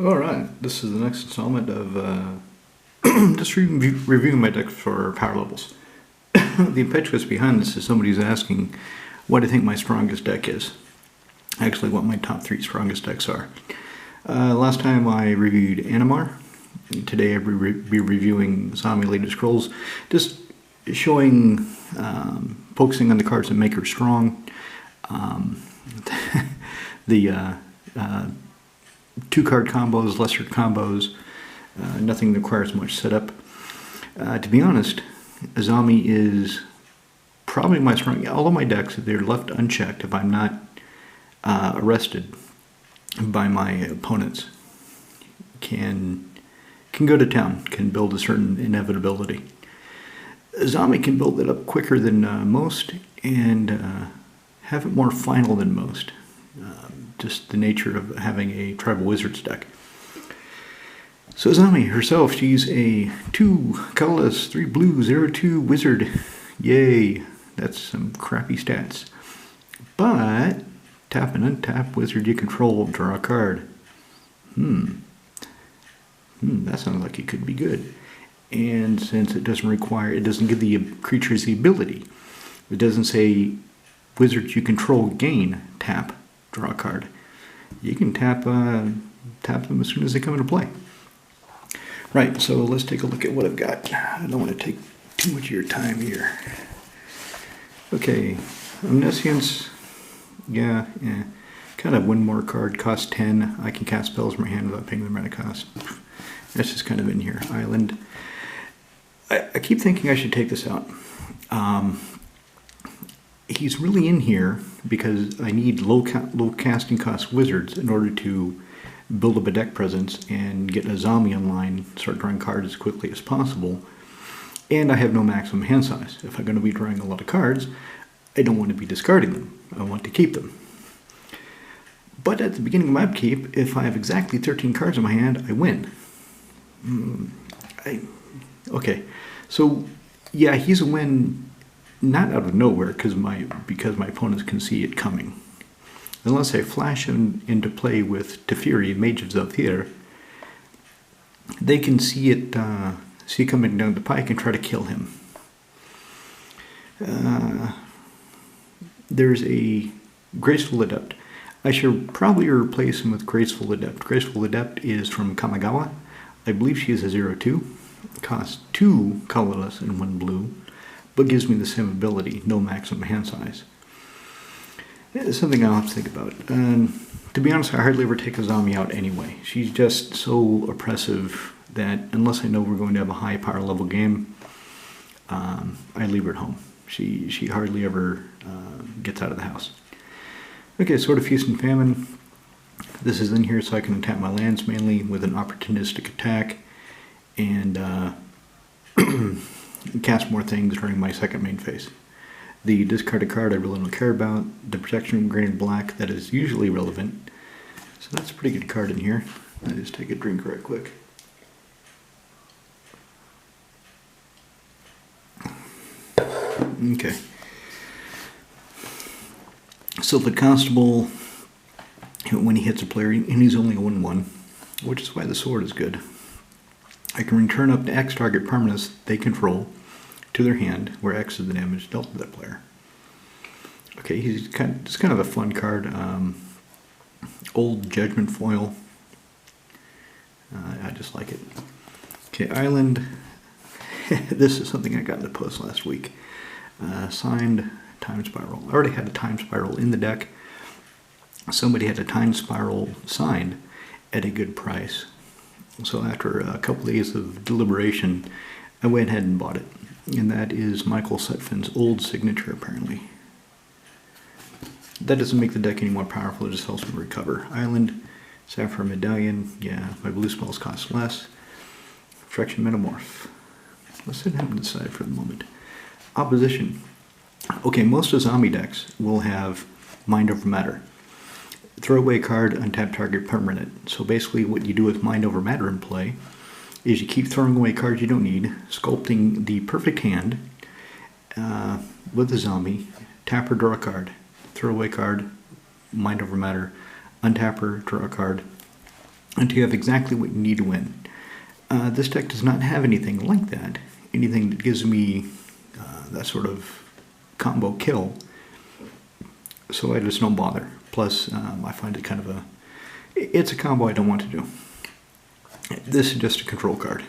Alright, this is the next installment of just reviewing my deck for power levels. The impetus behind this is somebody's asking what I think my strongest deck is. Actually, what my top 3 strongest decks are. Last time I reviewed Animar. Today I'll be reviewing Azami Latest Scrolls. Just showing, focusing on the cards that make her strong. The 2-card combos, lesser combos, nothing requires much setup. To be honest, Azami is probably my strongest. All of my decks, if they're left unchecked, if I'm not arrested by my opponents, can go to town, can build a certain inevitability. Azami can build it up quicker than most and have it more final than most. Just the nature of having a Tribal Wizards deck. So Azami herself, she's a 2 colorless, 3 blue, 0/2 wizard. Yay! That's some crappy stats. But tap and untap wizard you control, draw a card. That sounds like it could be good. And since it doesn't require, it doesn't give the creatures the ability. It doesn't say wizards you control gain, tap, draw a card. You can tap them as soon as they come into play. Right, so let's take a look at what I've got. I don't want to take too much of your time here. Okay, Omniscience, yeah. Kind of one more card, cost 10. I can cast spells from my hand without paying the mana cost. That's just kind of in here. Island. I keep thinking I should take this out. He's really in here because I need low casting cost wizards in order to build up a deck presence and get Azami online, start drawing cards as quickly as possible. And I have no maximum hand size. If I'm going to be drawing a lot of cards, I don't want to be discarding them. I want to keep them. But at the beginning of my upkeep, if I have exactly 13 cards in my hand, I win. Okay, so yeah, he's a win. Not out of nowhere, because my opponents can see it coming. Unless I flash him into play with Teferi, Mage of Zalthir, they can see it coming down the pike and try to kill him. There's a Graceful Adept. I should probably replace him with Graceful Adept. Graceful Adept is from Kamigawa. I believe she is a 0/2. Costs 2 colorless and 1 blue. But gives me the same ability, no maximum hand size. It's something I'll have to think about. To be honest, I hardly ever take Azami out anyway. She's just so oppressive that unless I know we're going to have a high power level game, I leave her at home. She hardly ever gets out of the house. Okay, Sword of Feast and Famine. This is in here so I can attack my lands mainly with an opportunistic attack and cast more things during my second main phase. The discarded card I really don't care about. The protection from green and black, that is usually relevant. So that's a pretty good card in here. I'll just take a drink right quick. Okay. So the Constable, when he hits a player, and he's only a 1/1, which is why the sword is good. I can return up to X target permanents they control to their hand, where X is the damage dealt to that player. Okay, it's kind of a fun card. Old Judgment Foil. I just like it. Okay, Island. This is something I got in the post last week. Signed Time Spiral. I already had a Time Spiral in the deck. Somebody had a Time Spiral signed at a good price. So after a couple days of deliberation, I went ahead and bought it. And that is Michael Sutphin's old signature, apparently. That doesn't make the deck any more powerful, it just helps me recover. Island, Sapphire Medallion, yeah, my blue spells cost less. Fraction Metamorph. Let's set him to the side for the moment. Opposition. Okay, most Azami decks will have Mind Over Matter. Throw away card, untap target permanent. So basically what you do with Mind Over Matter in play is you keep throwing away cards you don't need, sculpting the perfect hand with Azami, tap or draw a card, throw away card, Mind Over Matter, untap her, draw a card, until you have exactly what you need to win. This deck does not have anything like that. Anything that gives me that sort of combo kill. So I just don't bother. Plus, I find it kind of it's a combo I don't want to do. This is just a control card.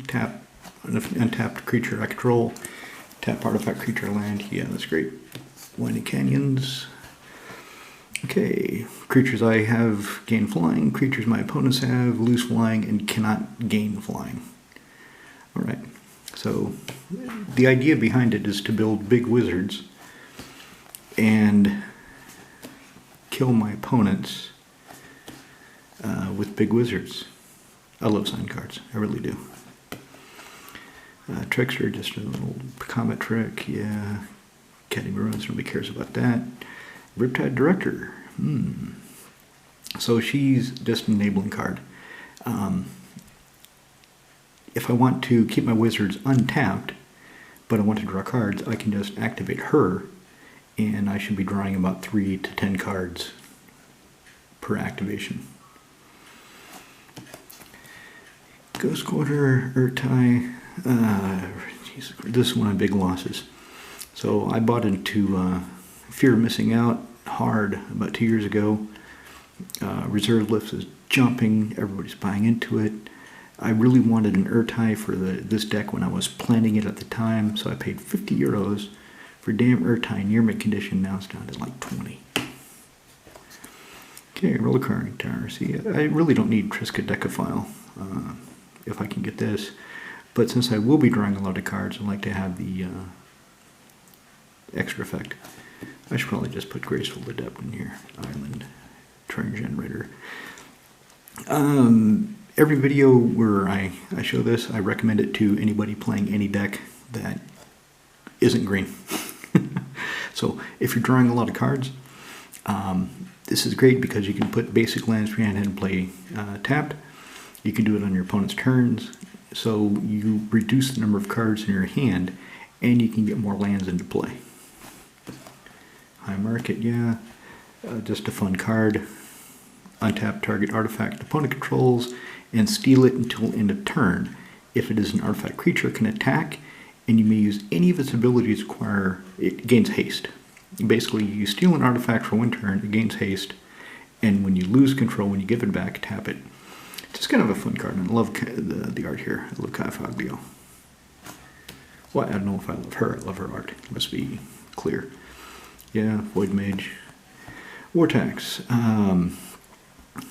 Tap an untapped creature I control. Tap artifact creature land. Yeah, that's great. Winding Canyons. Okay, creatures I have gain flying. Creatures my opponents have lose flying and cannot gain flying. Alright, so the idea behind it is to build big wizards and kill my opponents with big wizards. I love sign cards, I really do. Trickster, just a little comet trick, yeah. Caddy Maroons, nobody cares about that. Riptide Director, So she's just an enabling card. If I want to keep my wizards untapped, but I want to draw cards, I can just activate her, and I should be drawing about 3 to 10 cards per activation. Ghost Quarter, Urtai, this is one of my big losses. So I bought into Fear of Missing Out hard about 2 years ago. Reserve List is jumping, everybody's buying into it. I really wanted an Urtai for this deck when I was planning it at the time, so I paid 50 euros for damn Urtai near mint condition. Now it's down to like 20. Okay, roll a card tower. See, I really don't need Triska Decaphile if I can get this, but since I will be drawing a lot of cards, I'd like to have the extra effect. I should probably just put Graceful Adept in here. Island, Turn Generator. Every video where I show this, I recommend it to anybody playing any deck that isn't green. So if you're drawing a lot of cards, this is great because you can put basic lands for your hand and play tapped. You can do it on your opponent's turns, so you reduce the number of cards in your hand, and you can get more lands into play. High Market, yeah, just a fun card. Untap target artifact opponent controls and steal it until end of turn. If it is an artifact creature, it can attack, and you may use any of its abilities to acquire. It gains haste. Basically, you steal an artifact for 1 turn, it gains haste, and when you lose control, when you give it back, tap it. It's just kind of a fun card, and I love the art here. I love Kai Faglio. Well, I don't know if I love her. I love her art. Let's be clear. Yeah, Void Mage. Vortex.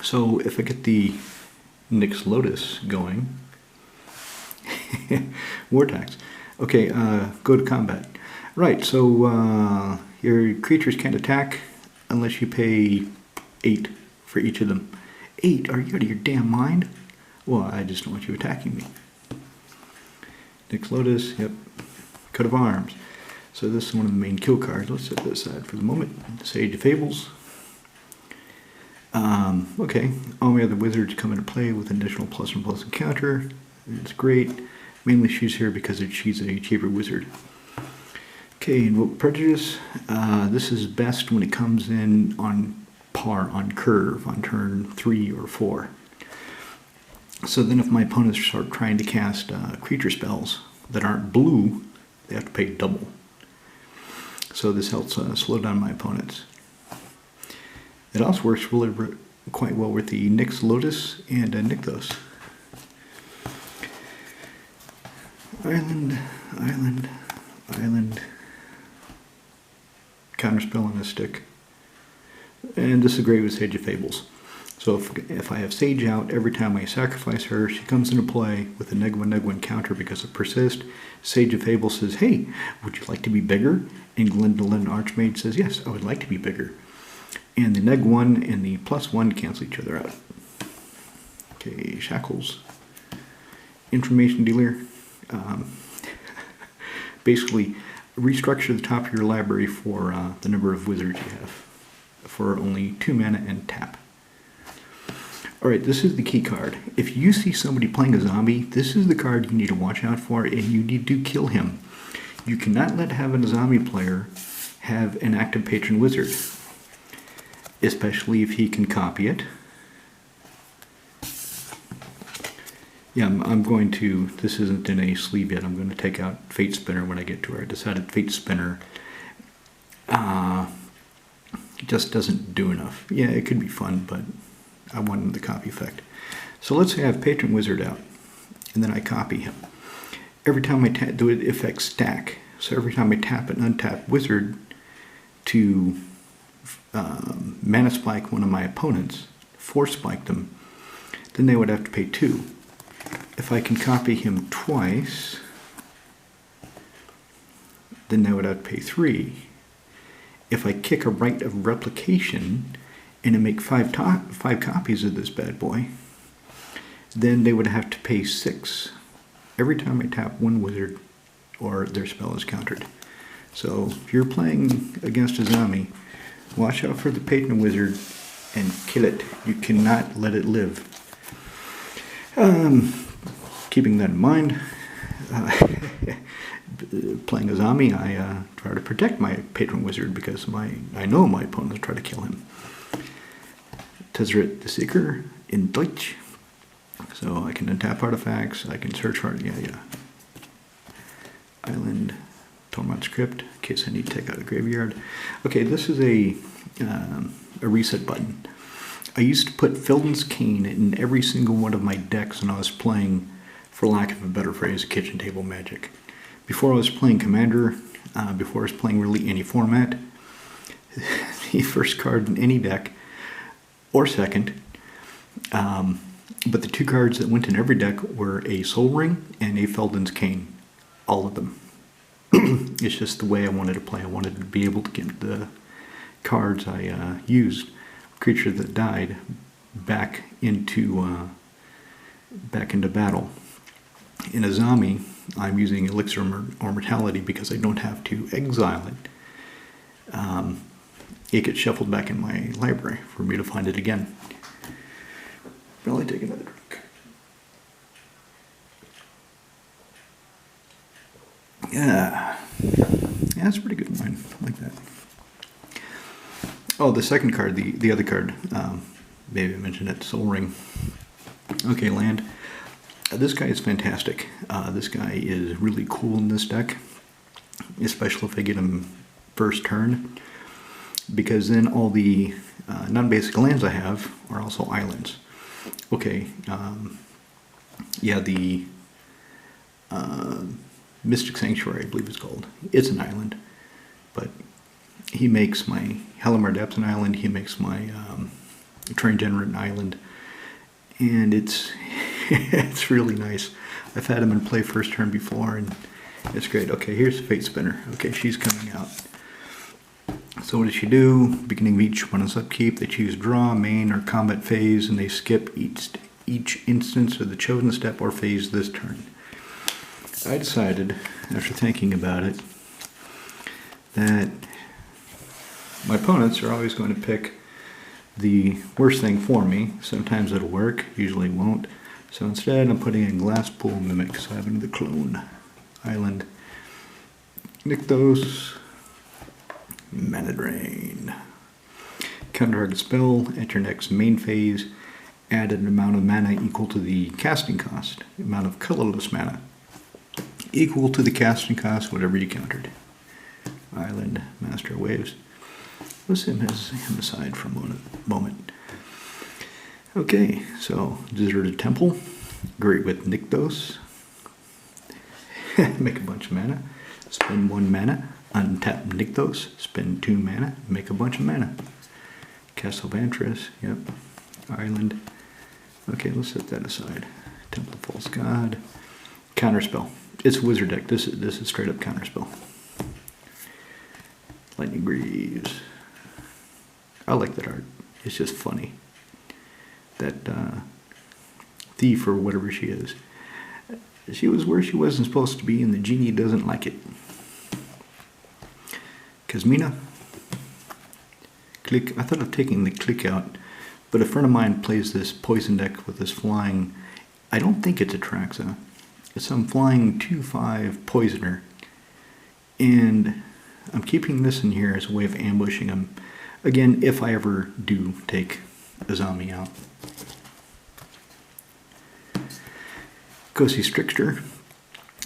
So if I get the Nyx Lotus going, Vortex. Okay, go to combat. Right, so your creatures can't attack unless you pay 8 for each of them. 8? Are you out of your damn mind? Well, I just don't want you attacking me. Nyx Lotus, yep. Coat of Arms. So this is one of the main kill cards. Let's set this aside for the moment. Sage of Fables. Okay, all my other wizards come into play with an additional +1/+1 encounter. It's great. Mainly she's here because she's a cheaper wizard. Okay, Invoke Prejudice. This is best when it comes in on par, on curve, on turn 3 or 4. So then if my opponents start trying to cast creature spells that aren't blue, they have to pay double. So this helps slow down my opponents. It also works really quite well with the Nyx Lotus and Nykthos. Island, Island, Island. Counterspell on a stick. And this is great with Sage of Fables. So if I have Sage out, every time I sacrifice her, she comes into play with a -1/-1 counter because of Persist. Sage of Fables says, hey, would you like to be bigger? And Glyndolin Archmage says, yes, I would like to be bigger. And the -1 and the +1 cancel each other out. Okay, Shackles. Information Dealer. Basically, restructure the top of your library for the number of wizards you have. For only 2 mana and tap. Alright, this is the key card. If you see somebody playing a zombie, this is the card you need to watch out for, and you need to kill him. You cannot let having a zombie player have an active patron wizard. Especially if he can copy it. Yeah, I'm going to, this isn't in a sleeve yet, I'm going to take out Fate Spinner when I get to where I decided Fate Spinner just doesn't do enough. Yeah, it could be fun, but I wanted the copy effect. So let's say I have Patron Wizard out, and then I copy him. Every time I do it, affects stack. So every time I tap and untap Wizard to mana spike one of my opponents, force spike them, then they would have to pay 2. If I can copy him twice, then they would have to pay 3. If I kick a right of replication and I make 5 copies of this bad boy, then they would have to pay 6 every time I tap one wizard or their spell is countered. So if you're playing against Azami, watch out for the Patron Wizard and kill it. You cannot let it live. Keeping that in mind, playing Azami, I try to protect my Patron Wizard because I know my opponents try to kill him. Tezzeret the Seeker in Deutsch. So I can untap artifacts, I can search for it, yeah. Island, Tormod's Crypt, in case I need to take out a graveyard. Okay, this is a reset button. I used to put Felden's Cane in every single one of my decks when I was playing, for lack of a better phrase, kitchen table Magic. Before I was playing Commander, before I was playing really any format, the first card in any deck, or second, but the 2 cards that went in every deck were a Soul Ring and a Felden's Cane. All of them. It's just the way I wanted to play. I wanted to be able to get the cards I used, creature that died, back into battle. In Azami, I'm using Elixir or Mortality because I don't have to exile it. It gets shuffled back in my library for me to find it again. Really take another drink. Yeah, that's a pretty good wine. I like that. Oh, the second card, the other card, maybe I mentioned it, Soul Ring. Okay, land. This guy is fantastic. This guy is really cool in this deck, especially if I get him first turn, because then all the non-basic lands I have are also islands. Okay, yeah, the Mystic Sanctuary, I believe it's called. It's an island, but he makes my Halimar Depths an island, he makes my Terrain Generate an island, and it's it's really nice. I've had him in play first turn before, and it's great. Okay, here's Fate Spinner. Okay, she's coming out. So what does she do? Beginning of each one's upkeep, they choose draw, main, or combat phase, and they skip each instance of the chosen step or phase this turn. I decided, after thinking about it, that my opponents are always going to pick the worst thing for me. Sometimes it'll work, usually won't. So instead I'm putting in Glasspool Mimic, so I have another clone. Island. Nykthos. Mana Drain. Counter target spell, enter next main phase, add an amount of mana equal to the casting cost, amount of colorless mana, equal to the casting cost, whatever you countered. Island, Master of Waves. Let's him aside for a moment. Okay, so Deserted Temple, great with Nykthos. Make a bunch of mana, spend 1 mana, untap Nykthos, spend 2 mana, make a bunch of mana. Castle Vantress, yep. Island. Okay, let's set that aside. Temple of False God. Counterspell. It's a wizard deck. This is straight up counterspell. Lightning Greaves. I like that art. It's just funny. That thief or whatever she is. She was where she wasn't supposed to be, and the genie doesn't like it. Kazmina. Click. I thought of taking the click out, but a friend of mine plays this poison deck with this flying. I don't think it's a Traxa. It's some flying 2/5 poisoner, and I'm keeping this in here as a way of ambushing him. Again, if I ever do take Azami out. Ghostly Trickster.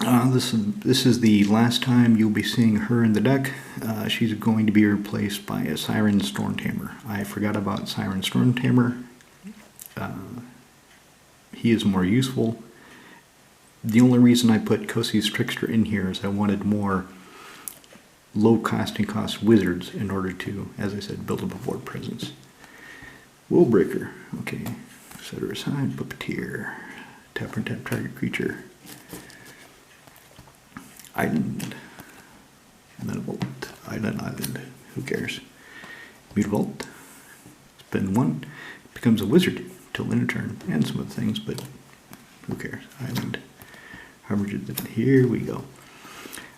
This is the last time you'll be seeing her in the deck. She's going to be replaced by a Siren Stormtamer. I forgot about Siren Stormtamer. He is more useful. The only reason I put Ghostly Trickster in here is I wanted more low casting cost wizards in order to, as I said, build up a board presence. Willbreaker. Okay, set her aside. Puppeteer. Tap and tap target creature. Island. Mutavault. Island. Who cares? Mutavault. Spend 1. Becomes a wizard till end of turn. And some other things, but who cares? Island. Harbinger. Here we go.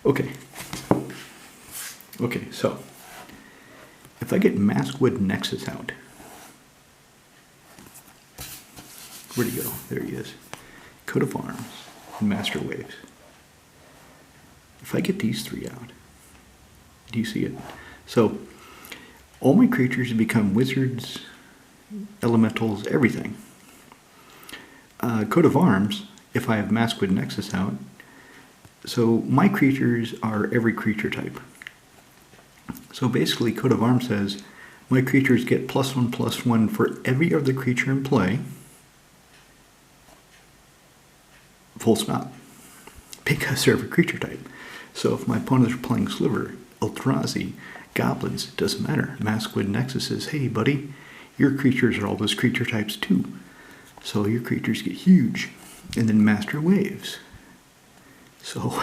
Okay. Okay, so if I get Maskwood Nexus out, where'd he go? There he is. Coat of Arms and Master Waves. If I get these 3 out, do you see it? So all my creatures become wizards, elementals, everything. Coat of Arms, if I have Maskwood Nexus out, so my creatures are every creature type. So basically, Coat of Arms says my creatures get +1/+1 for every other creature in play. Full stop. Because they're every creature type. So if my opponents are playing Sliver, Eldrazi, Goblins, it doesn't matter. Maskwood Nexus says, hey buddy, your creatures are all those creature types too. So your creatures get huge. And then Master Waves. So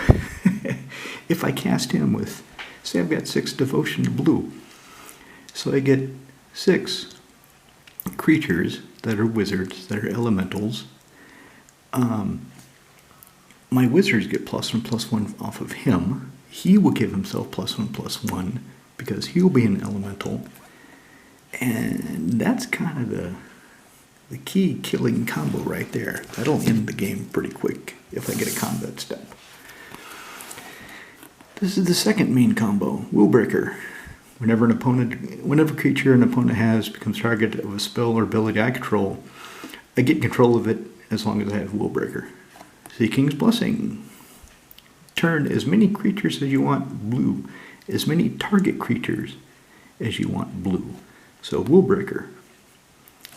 if I cast him with, say I've got 6 Devotion to blue. So I get 6 creatures that are wizards, that are elementals. My wizards get +1/+1 off of him. He will give himself +1/+1 because he'll be an elemental. And that's kind of the key killing combo right there. That'll end the game pretty quick if I get a combat step. This is the second main combo, Willbreaker. Whenever creature an opponent has becomes target of a spell or ability I control, I get control of it as long as I have Willbreaker. Sea King's Blessing. Turn as many creatures as you want blue, as many target creatures as you want blue. So Willbreaker.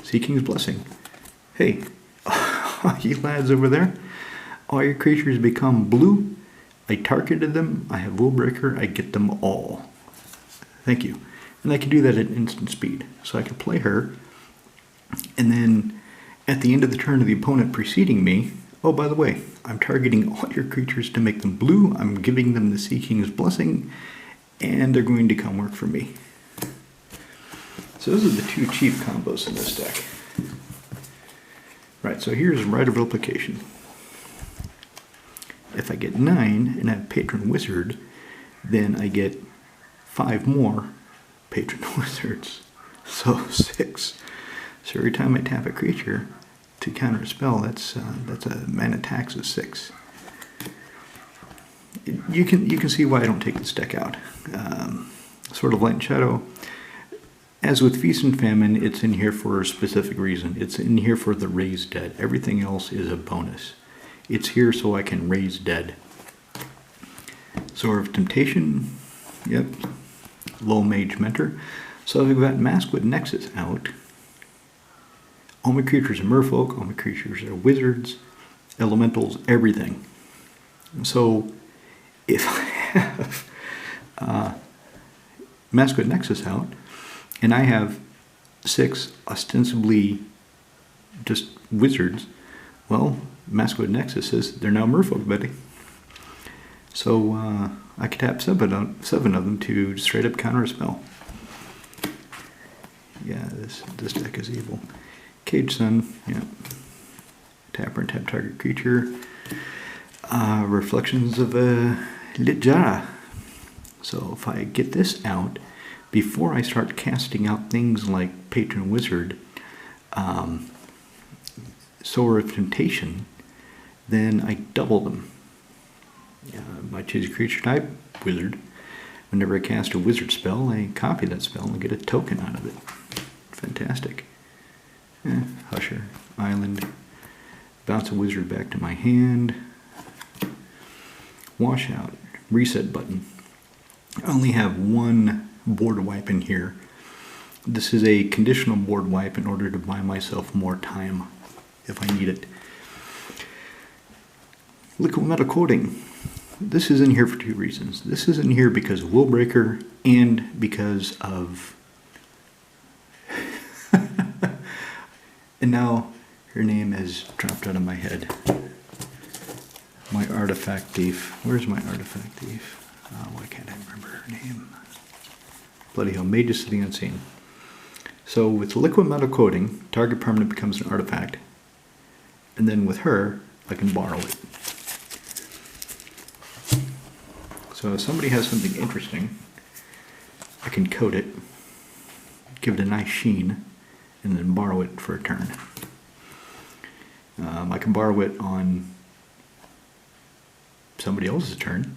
Sea King's Blessing. Hey, you lads over there, all your creatures become blue. I targeted them, I have Willbreaker, I get them all. Thank you. And I can do that at instant speed. So I can play her, and then at the end of the turn of the opponent preceding me, oh, by the way, I'm targeting all your creatures to make them blue, I'm giving them the Sea King's Blessing, and they're going to come work for me. So those are the 2 chief combos in this deck. Right, so here's Rite of Replication. If I get 9 and have Patron Wizard, then I get 5 more Patron Wizards. So 6. So every time I tap a creature to counter a spell, that's a mana tax of 6. You can see why I don't take this deck out. Sword of Light and Shadow. As with Feast and Famine, it's in here for a specific reason. It's in here for the Raise Dead. Everything else is a bonus. It's here so I can raise dead. Sword of Temptation, yep. Low Mage Mentor. So we've got Maskwood Nexus out. All my creatures are merfolk, all my creatures are wizards, elementals, everything. So if I have Maskwood Nexus out, and I have 6 ostensibly just wizards, well, Maskwood Nexus says they're now merfolk, buddy. So I can tap 7 of them to straight up counter a spell. Yeah, this deck is evil. Cage Sun, yeah. Tap and tap target creature. Reflections of Litjara. So if I get this out before I start casting out things like Patron Wizard, Sword of Temptation, then I double them. I choose a creature type, wizard. Whenever I cast a wizard spell, I copy that spell and get a token out of it. Fantastic. Husher, Island, Bounce a wizard back to my hand. Wash out. Reset button. I only have one board wipe in here. This is a conditional board wipe in order to buy myself more time if I need it. Liquid metal coating. This is in here for two reasons. This is in here because of Will Breaker and because of... and now her name has dropped out of my head. My artifact thief. Where's my artifact thief? Why can't I remember her name? Bloody hell, Magus of the Unseen. So with liquid metal coating, target permanent becomes an artifact. And then with her, I can borrow it. So if somebody has something interesting, I can coat it, give it a nice sheen, and then borrow it for a turn. I can borrow it on somebody else's turn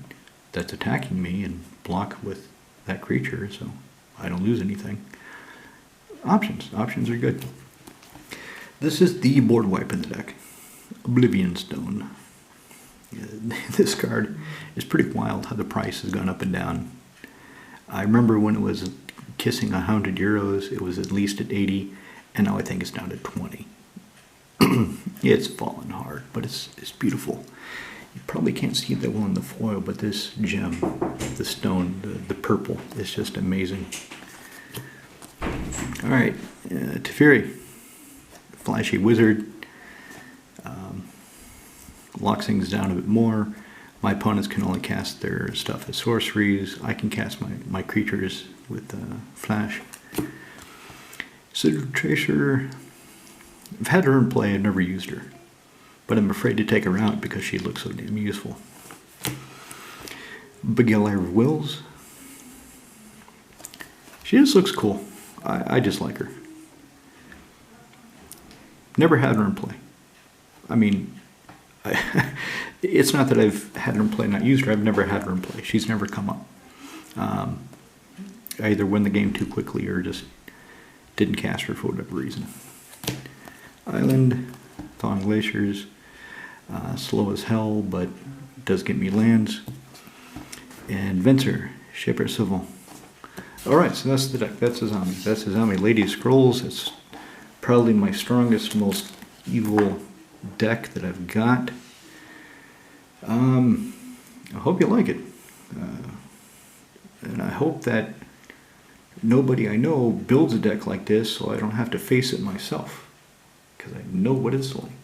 that's attacking me and block with that creature, so I don't lose anything. Options. Options are good. This is the board wipe in the deck. Oblivion Stone. This card is pretty wild how the price has gone up and down. I remember when it was kissing 100 euros, it was at least at 80, and now I think it's down to 20. It's fallen hard, but it's beautiful. You probably can't see that well in the foil, but this gem, the stone, the purple, is just amazing. Alright, Teferi. Flashy wizard. Locks things down a bit more. My opponents can only cast their stuff as sorceries. I can cast my creatures with flash. Citadel Tracer. I've had her in play, I've never used her. But I'm afraid to take her out because she looks so damn useful. Beguiler of Wills. She just looks cool. I just like her. Never had her in play. I mean, it's not that I've had her in play and not used her. I've never had her in play. She's never come up. I either win the game too quickly or just didn't cast her for whatever reason. Island, Thawing Glaciers, slow as hell, but does get me lands. And Venser, Shaper Civil. Alright, so that's the deck. That's Azami. That's Azami Lady of Scrolls. It's probably my strongest, most evil deck that I've got. I hope you like it. And I hope that nobody I know builds a deck like this so I don't have to face it myself. Because I know what it's like.